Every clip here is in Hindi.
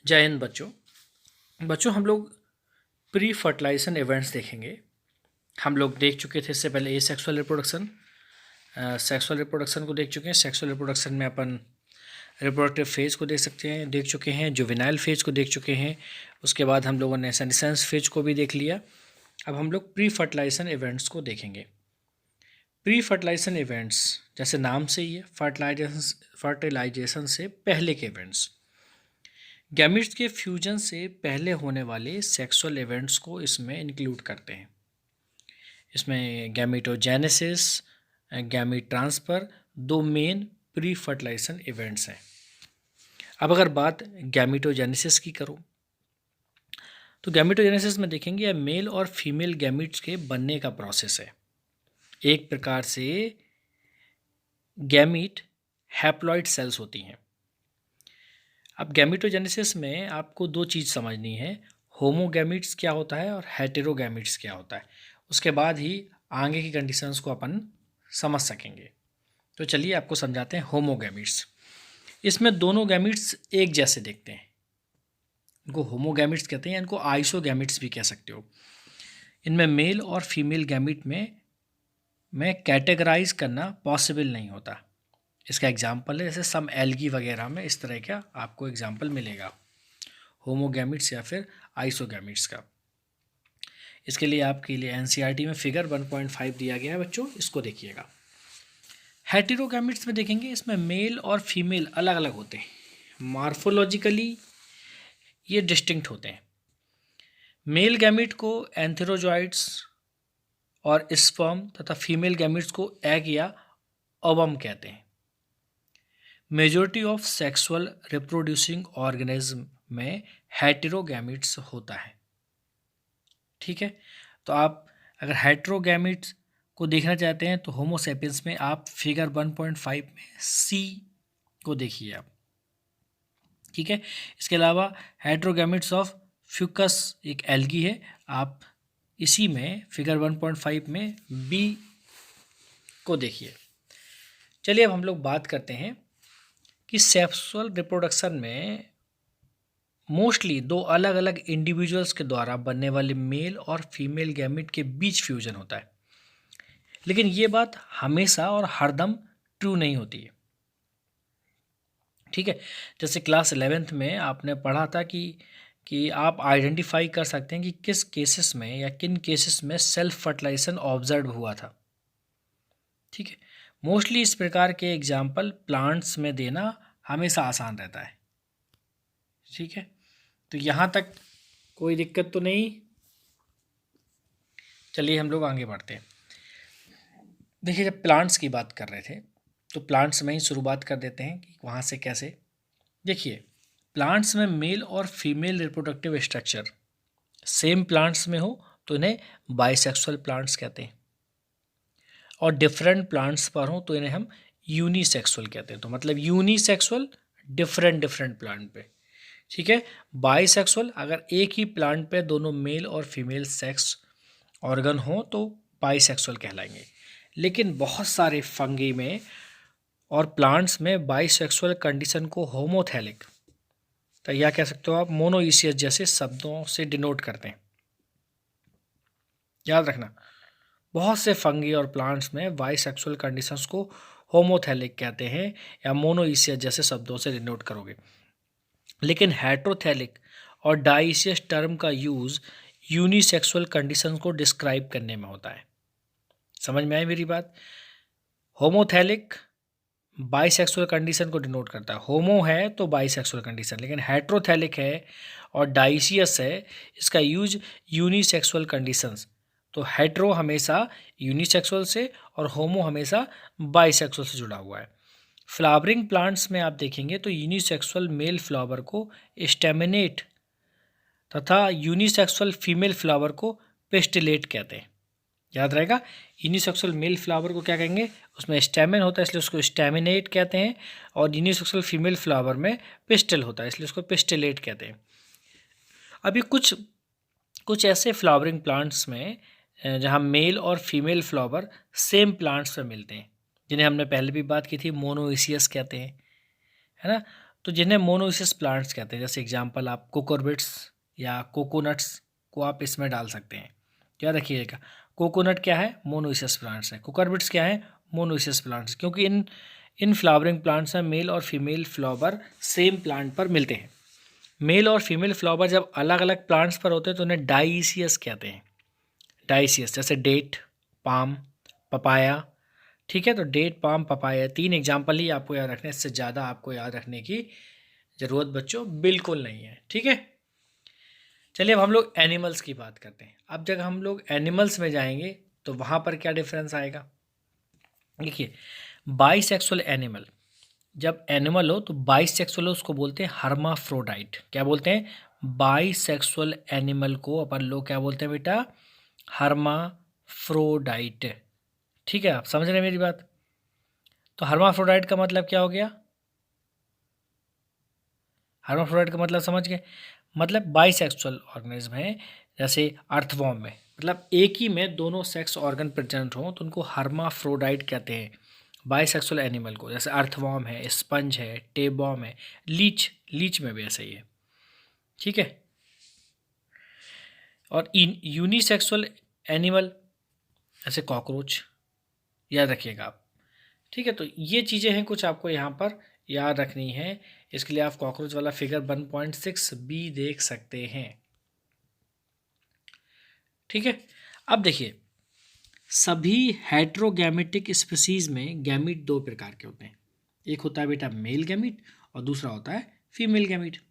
जय हिंद बच्चों हम लोग प्री फर्टिलाइजेशन इवेंट्स देखेंगे। हम लोग देख चुके थे इससे पहले सेक्सुअल रिप्रोडक्शन को देख चुके हैं। सेक्सुअल रिप्रोडक्शन में अपन रिप्रोडक्टिव फेज़ को देख चुके हैं, जुवेनाइल फेज़ को देख चुके हैं। उसके बाद हम लोगों ने सेनेसेंस फेज को भी देख लिया। अब हम लोग प्री फर्टिलाइजेशन इवेंट्स को देखेंगे। प्री फर्टिलाइजेशन इवेंट्स जैसे नाम से ही है, फर्टिलाइजेशन से पहले के इवेंट्स। गैमीट्स के फ्यूजन से पहले होने वाले सेक्सुअल इवेंट्स को इसमें इंक्लूड करते हैं। इसमें गैमीटोजेनेसिस, गैमीट ट्रांसफ़र दो मेन प्री फर्टिलाइजेशन इवेंट्स हैं। अब अगर बात गैमीटोजेनेसिस की करूं तो गैमीटोजेनेसिस में देखेंगे मेल और फीमेल गैमीट्स के बनने का प्रोसेस है। एक प्रकार से गैमीट हैप्लॉइड सेल्स होती हैं। अब गैमीटोजेनेसिस में आपको दो चीज़ समझनी है, होमोगैमीट्स क्या होता है और हेटेरोगैमीट्स क्या होता है। उसके बाद ही आगे की कंडीशंस को अपन समझ सकेंगे। तो चलिए आपको समझाते हैं होमोगैमीट्स। इसमें दोनों गैमीट्स एक जैसे दिखते हैं, इनको होमोगैमीट्स कहते हैं, इनको आइसोगैमीट्स भी कह सकते हो। इनमें मेल और फीमेल गैमीट में कैटेगराइज करना पॉसिबल नहीं होता। इसका एग्जाम्पल है जैसे सम एल्गी वगैरह में इस तरह का आपको एग्जाम्पल मिलेगा होमोगैमिट्स या फिर आइसोगैमिट्स का। इसके लिए आपके लिए एनसीईआरटी में फिगर 1.5 दिया गया है बच्चों, इसको देखिएगा। हेटेरोगैमिट्स में देखेंगे इसमें मेल और फीमेल अलग अलग होते हैं, मार्फोलॉजिकली ये डिस्टिंक्ट होते हैं। मेल गैमिट को एंथेरोजॉइड्स और स्पर्म तथा फीमेल गैमिट्स को एग या ओवम कहते हैं। Majority of sexual reproducing organism में हेटेरोगैमिट्स होता है। ठीक है, तो आप अगर हेटेरोगैमिट्स को देखना चाहते हैं तो होमोसेपियंस में आप फिगर 1.5 में सी को देखिए आप। ठीक है, इसके अलावा हेटेरोगैमिट्स ऑफ फ्यूकस एक एल्गी है, आप इसी में फिगर 1.5 में बी को देखिए। चलिए अब हम लोग बात करते हैं कि सेक्सुअल रिप्रोडक्शन में मोस्टली दो अलग अलग इंडिविजुअल्स के द्वारा बनने वाले मेल और फीमेल गैमेट के बीच फ्यूजन होता है। लेकिन ये बात हमेशा और हरदम ट्रू नहीं होती है। ठीक है, जैसे क्लास 11th में आपने पढ़ा था कि आप आइडेंटिफाई कर सकते हैं कि किस केसेस में या किन केसेस में सेल्फ फर्टिलाइजेशन ऑब्जर्व हुआ था। ठीक है, मोस्टली इस प्रकार के एग्जाम्पल प्लांट्स में देना हमेशा आसान रहता है। ठीक है, तो यहाँ तक कोई दिक्कत तो नहीं। चलिए हम लोग आगे बढ़ते हैं। देखिए, जब प्लांट्स की बात कर रहे थे तो प्लांट्स में ही शुरुआत कर देते हैं कि वहाँ से कैसे। देखिए, प्लांट्स में मेल और female reproductive structure same plants में हो तो इन्हें बाइसेक्सुअल प्लांट्स कहते हैं, और डिफरेंट प्लांट्स पर हो तो इन्हें हम यूनिसेक्सुअल कहते हैं। तो मतलब यूनिसेक्सुअल डिफरेंट प्लांट पे। ठीक है, बाइसेक्सुअल अगर एक ही प्लांट पे दोनों मेल और फीमेल सेक्स ऑर्गन हो तो बाइसेक्सुअल कहलाएंगे। लेकिन बहुत सारे फंगी में और प्लांट्स में बाइसेक्सुअल कंडीशन को होमोथैलिक तो या कह सकते हो आप मोनोइसियस जैसे शब्दों से डिनोट करते हैं। याद रखना, बहुत से फंगी और प्लांट्स में बाइसेक्सुअल कंडीशंस को होमोथैलिक कहते हैं या मोनोइसियस जैसे शब्दों से डिनोट करोगे। लेकिन हेट्रोथैलिक और डाइसियस टर्म का यूज़ यूनिसेक्सुअल कंडीशंस को डिस्क्राइब करने में होता है। समझ में आई मेरी बात? होमोथैलिक बाइसेक्सुअल कंडीशन को डिनोट करता है, होमो है तो बाइसेक्सुअल कंडीशन, लेकिन हेट्रोथैलिक है और डाइसियस है, इसका यूज यूनिसेक्सुअल कंडीशंस। तो हेट्रो हमेशा यूनिसेक्सुअल से और होमो हमेशा बाइसेक्सुअल से जुड़ा हुआ है। फ्लावरिंग प्लांट्स में आप देखेंगे तो यूनिसेक्सुअल मेल फ्लावर को स्टेमिनेट तथा यूनिसेक्सुअल फीमेल फ्लावर को पेस्टिलेट कहते हैं। याद रहेगा, यूनिसेक्सुअल मेल फ्लावर को क्या कहेंगे, उसमें स्टेमिन होता है इसलिए उसको स्टेमिनेट कहते हैं, और यूनिसेक्सुअल फीमेल फ्लावर में पिस्टल होता है इसलिए उसको पिस्टिलेट कहते हैं। अभी कुछ ऐसे फ्लावरिंग प्लांट्स में जहाँ मेल और फीमेल फ्लावर सेम प्लांट्स में मिलते हैं, जिन्हें हमने पहले भी बात की थी, मोनोइसियस कहते हैं, है ना। तो जिन्हें मोनोइसियस प्लांट्स कहते हैं, जैसे एग्जांपल आप कोकोरबिट्स या कोकोनट्स को आप इसमें डाल सकते हैं। क्या रखिएगा, कोकोनट क्या है, मोनोइसियस प्लांट्स है, कोकोरबिट्स क्या है, मोनोइसियस प्लांट्स, क्योंकि इन फ्लावरिंग प्लांट्स में मेल और फीमेल फ्लावर सेम प्लांट पर मिलते हैं। मेल और फीमेल फ्लावर जब अलग अलग प्लांट्स पर होते हैं तो उन्हें डाइसियस कहते हैं। डाइसियस, जैसे डेट, पाम, पपाया। ठीक है, तो डेट, पाम, पपाया 3 एग्जाम्पल ही आपको याद रखने, इससे ज़्यादा आपको याद रखने की ज़रूरत बच्चों बिल्कुल नहीं है। ठीक है, चलिए अब हम लोग एनिमल्स की बात करते हैं। अब जब हम लोग एनिमल्स में जाएंगे तो वहाँ पर क्या डिफरेंस आएगा। देखिए, बाइसेक्सुअल एनिमल, जब एनिमल हो तो बाइसेक्सुअल हो, उसको बोलते हैं हर्माफ्रोडाइट। क्या बोलते हैं, बाइसेक्सुअल एनिमल को अपन लोग क्या बोलते हैं बेटा, हर्माफ्रोडाइट। ठीक है, आप समझ रहे हैं मेरी बात। तो हर्माफ्रोडाइट का मतलब क्या हो गया, हर्माफ्रोडाइट का मतलब समझ गए, मतलब बाइसेक्सुअल ऑर्गेनिज्म है। जैसे अर्थवॉर्म में मतलब एक ही में दोनों सेक्स ऑर्गन प्रेजेंट हों तो उनको हर्माफ्रोडाइट कहते हैं, बाइसेक्सुअल एनिमल को। जैसे अर्थवॉर्म है, स्पंज है, टेबॉर्म है, लीच में भी ऐसा ही है। ठीक है, और यूनिसेक्सुअल एनिमल जैसे कॉकरोच, याद रखिएगा आप। ठीक है, तो ये चीज़ें हैं कुछ आपको यहाँ पर याद रखनी है। इसके लिए आप कॉकरोच वाला फिगर 1.6 भी देख सकते हैं। ठीक है, अब देखिए, सभी हेट्रोगैमेटिक स्पीसीज में गैमीट 2 प्रकार के होते हैं। एक होता है बेटा मेल गैमीट और दूसरा होता है फीमेल गैमीट,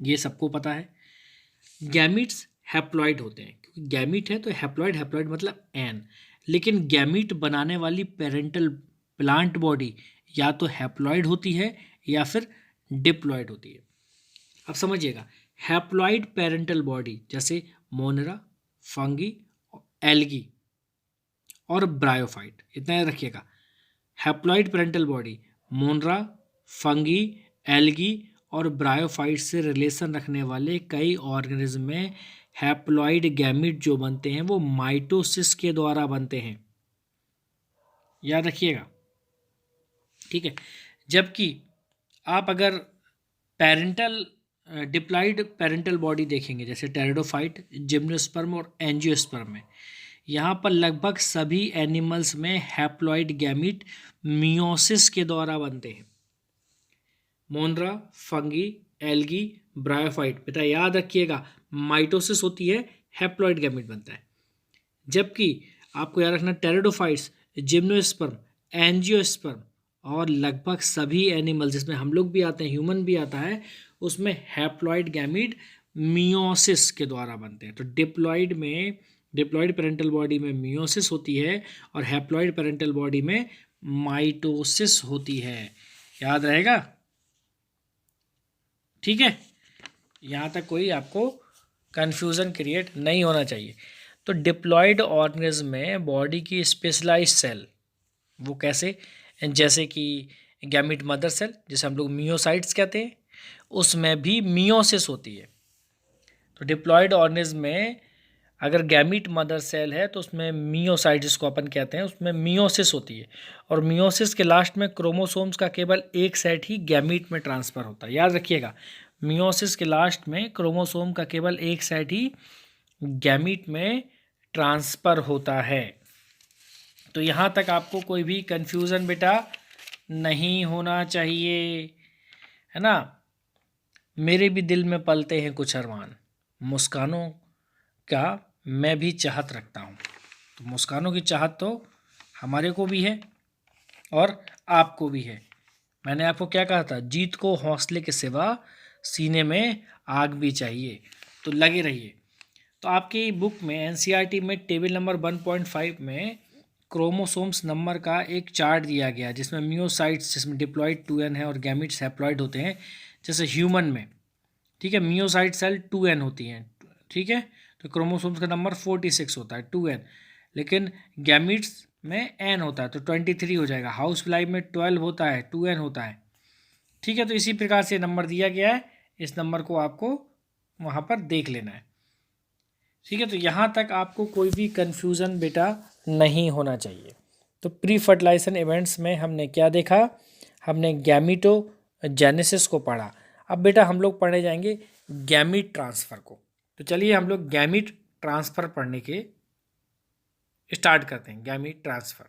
ये सबको पता है। गैमीट्स हैप्लॉइड होते हैं, क्योंकि गैमीट है तो हैप्लॉइड, हैप्लॉइड मतलब एन। लेकिन गैमीट बनाने वाली पेरेंटल प्लांट बॉडी या तो हैप्लॉइड होती है या फिर डिप्लॉइड होती है। अब समझिएगा, हैप्लॉइड पेरेंटल बॉडी जैसे मोनेरा, फंगी, एल्गी और ब्रायोफाइट, इतना याद रखिएगा। Haploid parental body मोनरा, fungi, algae और ब्रायोफाइट से रिलेशन रखने वाले कई ऑर्गेनिज्म में हैप्लॉइड गैमीट जो बनते हैं वो माइटोसिस के द्वारा बनते हैं, याद रखिएगा। ठीक है, जबकि आप अगर पेरेंटल डिप्लॉइड पेरेंटल बॉडी देखेंगे जैसे टेरिडोफाइट, जिम्नोस्पर्म और एंजियोस्पर्म में, यहाँ पर लगभग सभी एनिमल्स में हैप्लॉइड गैमीट मियोसिस के द्वारा बनते हैं। मोनरा, फंगी, एल्गी, ब्रायोफाइट, बेटा याद रखिएगा, माइटोसिस होती है, हैप्लॉइड गैमीट बनता है। जबकि आपको याद रखना, टेरिडोफाइट्स, जिम्नोस्पर्म, एंजियोस्पर्म और लगभग सभी एनिमल जिसमें हम लोग भी आते हैं, ह्यूमन भी आता है, उसमें हैप्लॉइड गैमीट मियोसिस के द्वारा बनते हैं। तो डिप्लॉइड पेरेंटल बॉडी में मियोसिस होती है और हैप्लॉइड पेरेंटल बॉडी में माइटोसिस होती है, याद रहेगा। ठीक है, यहाँ तक कोई आपको कन्फ्यूज़न क्रिएट नहीं होना चाहिए। तो डिप्लॉइड ऑर्गेनिज्म में बॉडी की स्पेशलाइज्ड सेल, वो कैसे, जैसे कि गैमीट मदर सेल जिसे हम लोग मियोसाइट्स कहते हैं, उसमें भी मियोसिस होती है। तो डिप्लॉइड ऑर्गेनिज्म में अगर गैमीट मदर सेल है तो उसमें मियोसाइट जिसको अपन कहते हैं उसमें मियोसिस होती है, और मियोसिस के लास्ट में क्रोमोसोम्स का केवल एक सेट ही गैमीट में ट्रांसफ़र होता है, याद रखिएगा। मियोसिस के लास्ट में क्रोमोसोम का केवल एक सेट ही गैमीट में ट्रांसफ़र होता है। तो यहाँ तक आपको कोई भी कन्फ्यूज़न बेटा नहीं होना चाहिए, है ना। मेरे भी दिल में पलते हैं कुछ अरमान, मुस्कानों का मैं भी चाहत रखता हूँ। तो मुस्कानों की चाहत तो हमारे को भी है और आपको भी है। मैंने आपको क्या कहा था, जीत को हौसले के सिवा सीने में आग भी चाहिए, तो लगे रहिए। तो आपकी बुक में एनसीईआरटी में टेबल नंबर 1.5 में क्रोमोसोम्स नंबर का एक चार्ट दिया गया जिसमें मियोसाइट्स जिसमें डिप्लॉइड 2n है और गैमीट्स हैप्लॉइड होते हैं, जैसे ह्यूमन में। ठीक है, मियोसाइट सेल 2n होती हैं। ठीक है, तो क्रोमोसोम्स का नंबर 46 होता है 2n, लेकिन गैमीट्स में n होता है तो 23 हो जाएगा। हाउस फ्लाई में 12 होता है, 2n होता है। ठीक है, तो इसी प्रकार से नंबर दिया गया है, इस नंबर को आपको वहाँ पर देख लेना है। ठीक है, तो यहाँ तक आपको कोई भी कन्फ्यूज़न बेटा नहीं होना चाहिए। तो प्री फर्टिलाइजेशन इवेंट्स में हमने क्या देखा, हमने जेनेसिस को पढ़ा। अब बेटा हम लोग पढ़ने जाएंगे गैमीट ट्रांसफ़र को। तो चलिए हम लोग गैमीट ट्रांसफ़र पढ़ने के स्टार्ट करते हैं। Gamete transfer,